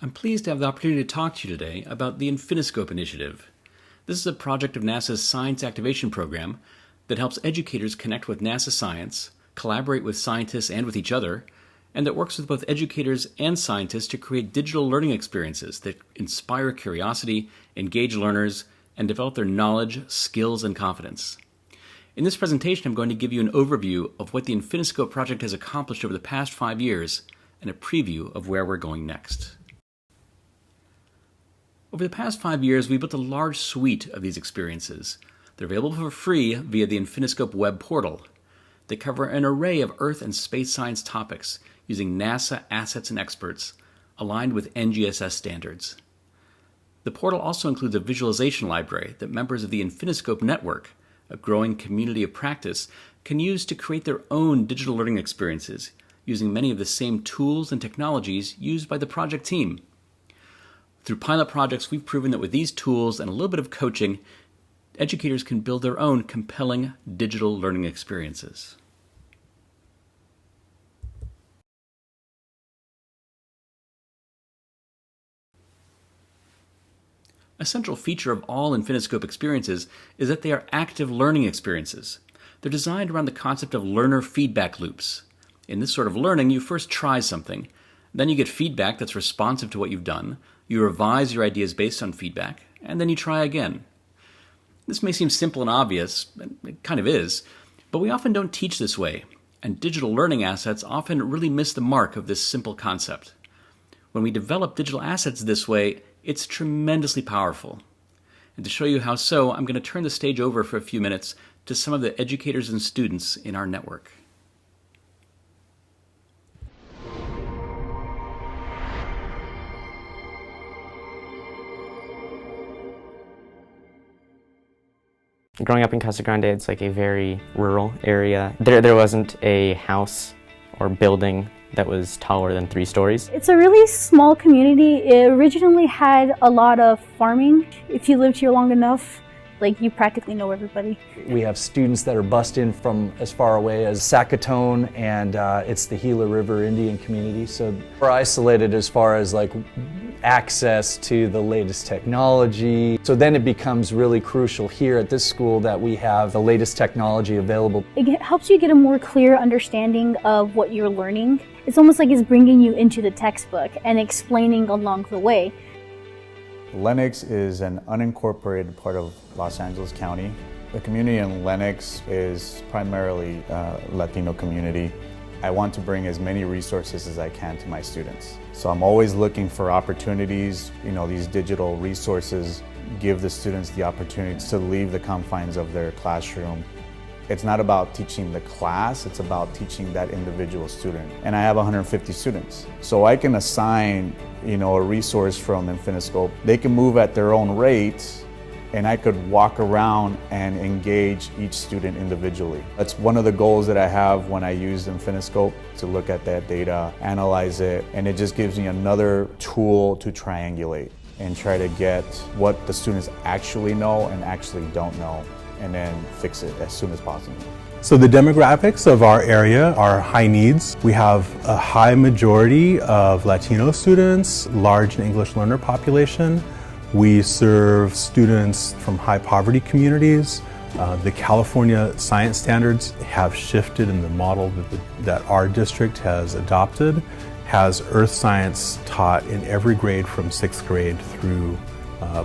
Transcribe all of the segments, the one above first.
I'm pleased to have the opportunity to talk to you today about the Infiniscope initiative. This is a project of NASA's Science Activation Program that helps educators connect with NASA science, collaborate with scientists and with each other, and that works with both educators and scientists to create digital learning experiences that inspire curiosity, engage learners, and develop their knowledge, skills, and confidence. In this presentation, I'm going to give you an overview of what the Infiniscope project has accomplished over the past 5 years and a preview of where we're going next. Over the past 5 years, we built a large suite of these experiences. They're available for free via the Infiniscope web portal. They cover an array of Earth and space science topics using NASA assets and experts aligned with NGSS standards. The portal also includes a visualization library that members of the Infiniscope network, a growing community of practice, can use to create their own digital learning experiences using many of the same tools and technologies used by the project team. Through pilot projects, we've proven that with these tools and a little bit of coaching, educators can build their own compelling digital learning experiences. A central feature of all Infiniscope experiences is that they are active learning experiences. They're designed around the concept of learner feedback loops. In this sort of learning, you first try something, then you get feedback that's responsive to what you've done, you revise your ideas based on feedback, and then you try again. This may seem simple and obvious, and it kind of is, but we often don't teach this way, and digital learning assets often really miss the mark of this simple concept. When we develop digital assets this way, it's tremendously powerful. And to show you how so, I'm going to turn the stage over for a few minutes to some of the educators and students in our network. Growing up in Casa Grande, it's like a very rural area. There wasn't a house or building that was taller than 3 stories. It's a really small community. It originally had a lot of farming. If you lived here long enough, you practically know everybody. We have students that are bussed in from as far away as Sackatone, and it's the Gila River Indian community. So we're isolated as far as access to the latest technology. So then it becomes really crucial here at this school that we have the latest technology available. It helps you get a more clear understanding of what you're learning. It's almost like it's bringing you into the textbook and explaining along the way. Lenox is an unincorporated part of Los Angeles County. The community in Lenox is primarily a Latino community. I want to bring as many resources as I can to my students. So I'm always looking for opportunities. These digital resources give the students the opportunity to leave the confines of their classroom. It's not about teaching the class, it's about teaching that individual student. And I have 150 students. So I can assign, a resource from Infiniscope. They can move at their own rate, and I could walk around and engage each student individually. That's one of the goals that I have when I use Infiniscope, to look at that data, analyze it, and it just gives me another tool to triangulate and try to get what the students actually know and actually don't know, and then fix it as soon as possible. So the demographics of our area are high needs. We have a high majority of Latino students, large English learner population. We serve students from high poverty communities. The California science standards have shifted, in the model that our district has adopted has earth science taught in every grade from 6th grade through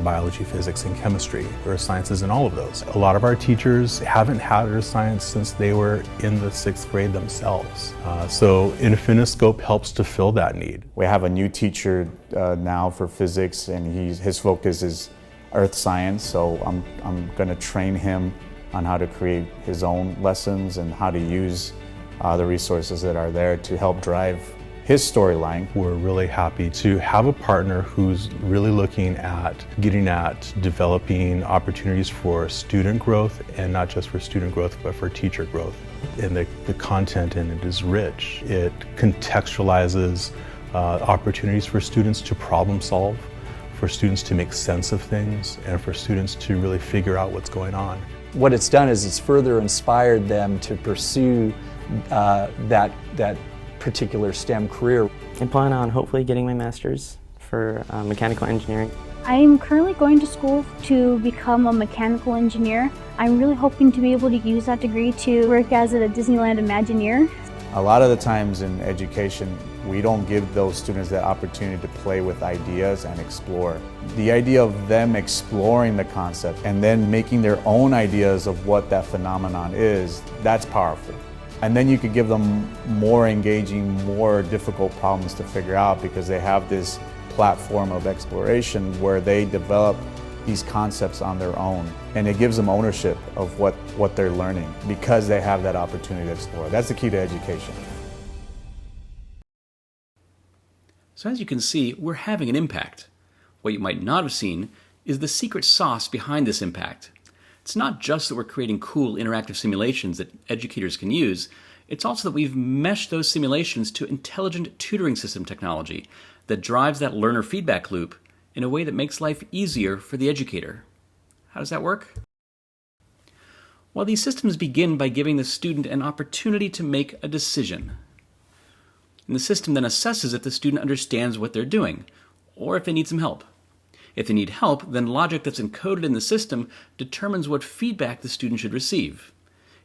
biology, physics, and chemistry. Earth sciences in all of those. A lot of our teachers haven't had earth science since they were in the 6th grade themselves. So Infiniscope helps to fill that need. We have a new teacher now for physics, and his focus is earth science. So I'm going to train him on how to create his own lessons and how to use the resources that are there to help drive his storyline. We're really happy to have a partner who's really looking at getting at developing opportunities for student growth, and not just for student growth, but for teacher growth. And the content in it is rich. It contextualizes opportunities for students to problem solve, for students to make sense of things, and for students to really figure out what's going on. What it's done is it's further inspired them to pursue that particular STEM career. I plan on hopefully getting my master's for mechanical engineering. I'm currently going to school to become a mechanical engineer. I'm really hoping to be able to use that degree to work as a Disneyland Imagineer. A lot of the times in education, we don't give those students that opportunity to play with ideas and explore. The idea of them exploring the concept and then making their own ideas of what that phenomenon is, that's powerful. And then you could give them more engaging, more difficult problems to figure out because they have this platform of exploration where they develop these concepts on their own. And it gives them ownership of what they're learning because they have that opportunity to explore. That's the key to education. So as you can see, we're having an impact. What you might not have seen is the secret sauce behind this impact. It's not just that we're creating cool interactive simulations that educators can use, it's also that we've meshed those simulations to intelligent tutoring system technology that drives that learner feedback loop in a way that makes life easier for the educator. How does that work? Well, these systems begin by giving the student an opportunity to make a decision. And the system then assesses if the student understands what they're doing, or if they need some help. If they need help, then logic that's encoded in the system determines what feedback the student should receive.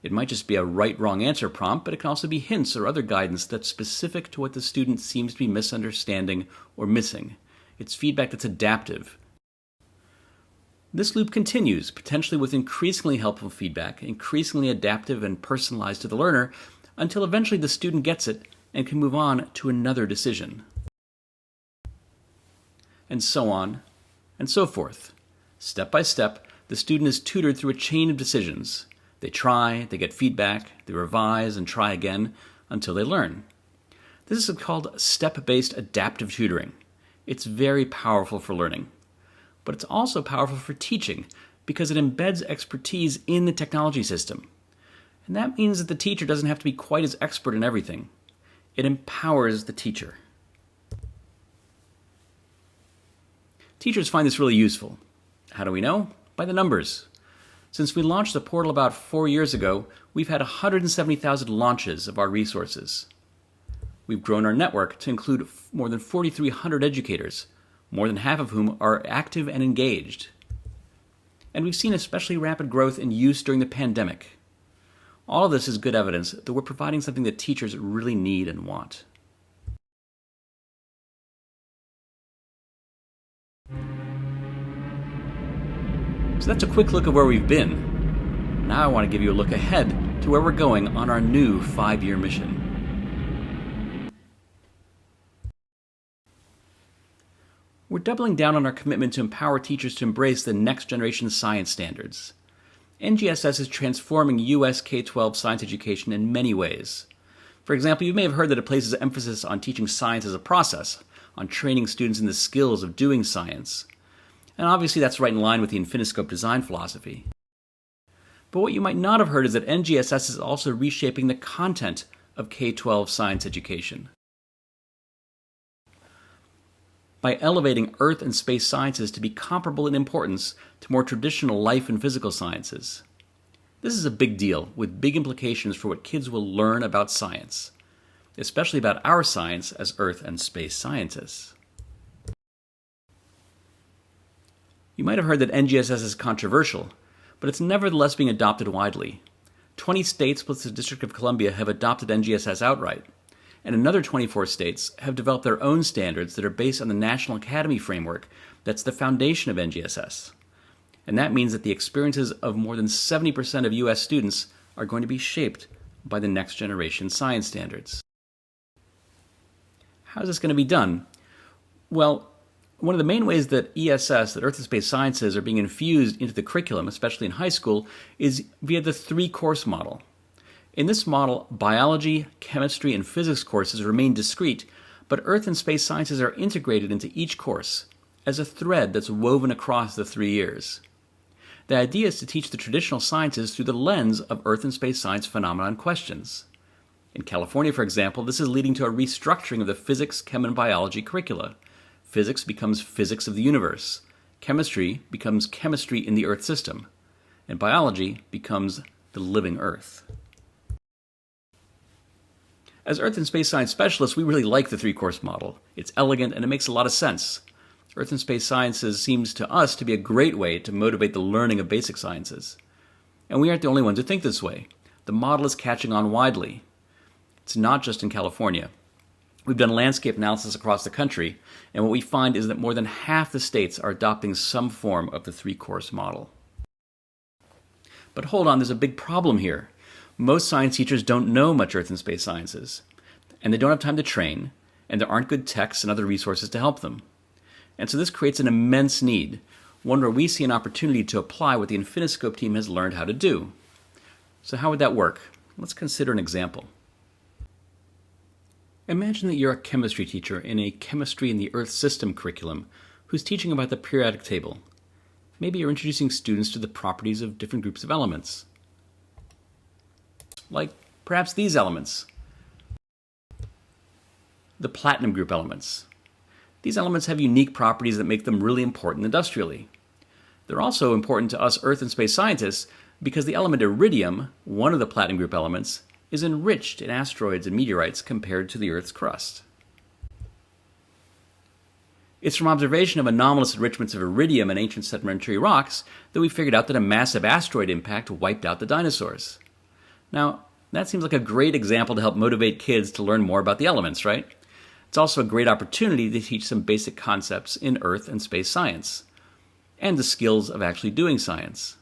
It might just be a right-wrong answer prompt, but it can also be hints or other guidance that's specific to what the student seems to be misunderstanding or missing. It's feedback that's adaptive. This loop continues, potentially with increasingly helpful feedback, increasingly adaptive and personalized to the learner, until eventually the student gets it and can move on to another decision. And so on, and so forth. Step by step, the student is tutored through a chain of decisions. They try, they get feedback, they revise and try again until they learn. This is called step-based adaptive tutoring. It's very powerful for learning. But it's also powerful for teaching because it embeds expertise in the technology system. And that means that the teacher doesn't have to be quite as expert in everything. It empowers the teacher. Teachers find this really useful. How do we know? By the numbers. Since we launched the portal about 4 years ago, we've had 170,000 launches of our resources. We've grown our network to include more than 4,300 educators, more than half of whom are active and engaged. And we've seen especially rapid growth in use during the pandemic. All of this is good evidence that we're providing something that teachers really need and want. So that's a quick look at where we've been. Now I want to give you a look ahead to where we're going on our new 5-year mission. We're doubling down on our commitment to empower teachers to embrace the next generation science standards. NGSS is transforming U.S. K-12 science education in many ways. For example, you may have heard that it places emphasis on teaching science as a process, on training students in the skills of doing science. And obviously that's right in line with the Infiniscope design philosophy. But what you might not have heard is that NGSS is also reshaping the content of K-12 science education. By elevating earth and space sciences to be comparable in importance to more traditional life and physical sciences. This is a big deal, with big implications for what kids will learn about science, especially about our science as earth and space scientists. You might have heard that NGSS is controversial, but it's nevertheless being adopted widely. 20 states plus the District of Columbia have adopted NGSS outright, and another 24 states have developed their own standards that are based on the National Academy framework that's the foundation of NGSS. And that means that the experiences of more than 70% of U.S. students are going to be shaped by the next generation science standards. How is this going to be done? Well, one of the main ways that ESS, that Earth and Space Sciences, are being infused into the curriculum, especially in high school, is via the ThreeCourse Model. In this model, biology, chemistry, and physics courses remain discrete, but Earth and Space Sciences are integrated into each course as a thread that's woven across the 3 years. The idea is to teach the traditional sciences through the lens of Earth and Space Science phenomenon questions. In California, for example, this is leading to a restructuring of the physics, chem, and biology curricula. Physics becomes physics of the universe. Chemistry becomes chemistry in the Earth system. And biology becomes the living Earth. As Earth and Space Science specialists, we really like the ThreeCourse model. It's elegant and it makes a lot of sense. Earth and space sciences seems to us to be a great way to motivate the learning of basic sciences. And we aren't the only ones who think this way. The model is catching on widely. It's not just in California. We've done landscape analysis across the country, and what we find is that more than half the states are adopting some form of the three-course model. But hold on, there's a big problem here. Most science teachers don't know much Earth and space sciences, and they don't have time to train, and there aren't good texts and other resources to help them. And so this creates an immense need, one where we see an opportunity to apply what the Infiniscope team has learned how to do. So how would that work? Let's consider an example. Imagine that you're a chemistry teacher in a Chemistry in the Earth System curriculum who's teaching about the periodic table. Maybe you're introducing students to the properties of different groups of elements. Like perhaps these elements. The platinum group elements. These elements have unique properties that make them really important industrially. They're also important to us Earth and space scientists because the element iridium, one of the platinum group elements, is enriched in asteroids and meteorites compared to the Earth's crust. It's from observation of anomalous enrichments of iridium in ancient sedimentary rocks that we figured out that a massive asteroid impact wiped out the dinosaurs. Now, that seems like a great example to help motivate kids to learn more about the elements, right? It's also a great opportunity to teach some basic concepts in Earth and space science, and the skills of actually doing science.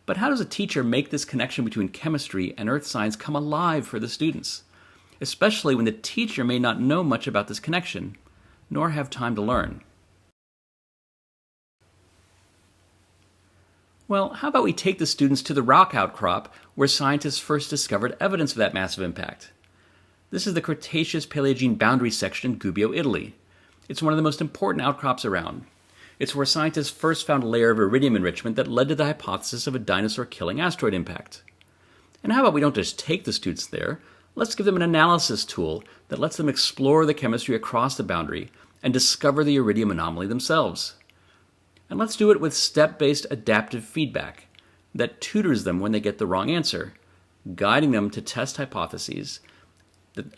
But how does a teacher make this connection between chemistry and earth science come alive for the students, especially when the teacher may not know much about this connection, nor have time to learn? Well, how about we take the students to the rock outcrop where scientists first discovered evidence of that massive impact? This is the Cretaceous-Paleogene boundary section in Gubbio, Italy. It's one of the most important outcrops around. It's where scientists first found a layer of iridium enrichment that led to the hypothesis of a dinosaur-killing asteroid impact. And how about we don't just take the students there, let's give them an analysis tool that lets them explore the chemistry across the boundary and discover the iridium anomaly themselves. And let's do it with step-based adaptive feedback that tutors them when they get the wrong answer, guiding them to test hypotheses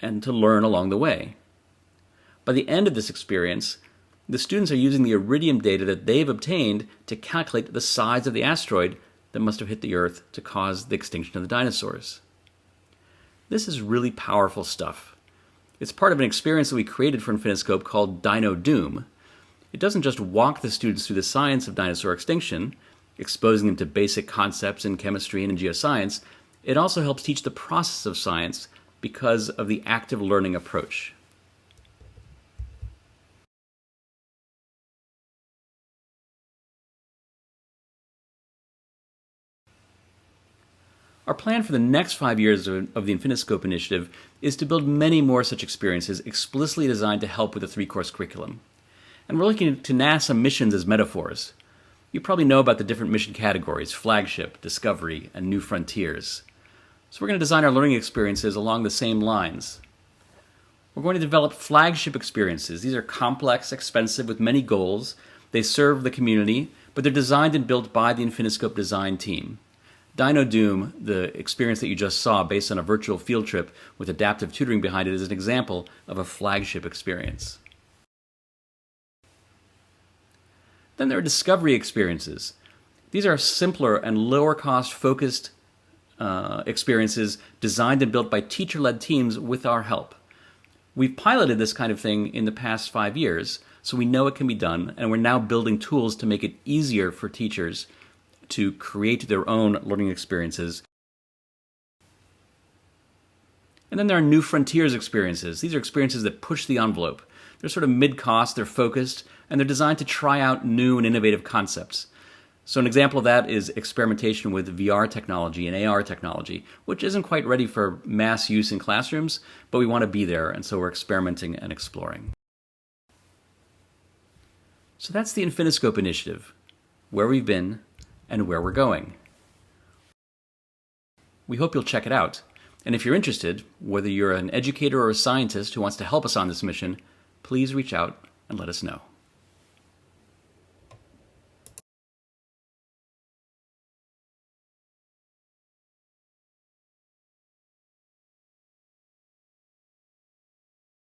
and to learn along the way. By the end of this experience, the students are using the iridium data that they've obtained to calculate the size of the asteroid that must have hit the Earth to cause the extinction of the dinosaurs. This is really powerful stuff. It's part of an experience that we created for Infiniscope called Dino Doom. It doesn't just walk the students through the science of dinosaur extinction, exposing them to basic concepts in chemistry and in geoscience. It also helps teach the process of science because of the active learning approach. Our plan for the next 5 years of the Infiniscope initiative is to build many more such experiences explicitly designed to help with the three-course curriculum. And we're looking to NASA missions as metaphors. You probably know about the different mission categories: Flagship, Discovery, and New Frontiers. So we're going to design our learning experiences along the same lines. We're going to develop flagship experiences. These are complex, expensive, with many goals. They serve the community, but they're designed and built by the Infiniscope design team. Dino Doom, the experience that you just saw based on a virtual field trip with adaptive tutoring behind it, is an example of a flagship experience. Then there are discovery experiences. These are simpler and lower-cost focused experiences designed and built by teacher-led teams with our help. We've piloted this kind of thing in the past 5 years, so we know it can be done, and we're now building tools to make it easier for teachers to create their own learning experiences. And then there are New Frontiers experiences. These are experiences that push the envelope. They're sort of mid-cost, they're focused, and they're designed to try out new and innovative concepts. So an example of that is experimentation with VR technology and AR technology, which isn't quite ready for mass use in classrooms, but we want to be there, and so we're experimenting and exploring. So that's the Infiniscope initiative, where we've been and where we're going. We hope you'll check it out. And if you're interested, whether you're an educator or a scientist who wants to help us on this mission, please reach out and let us know.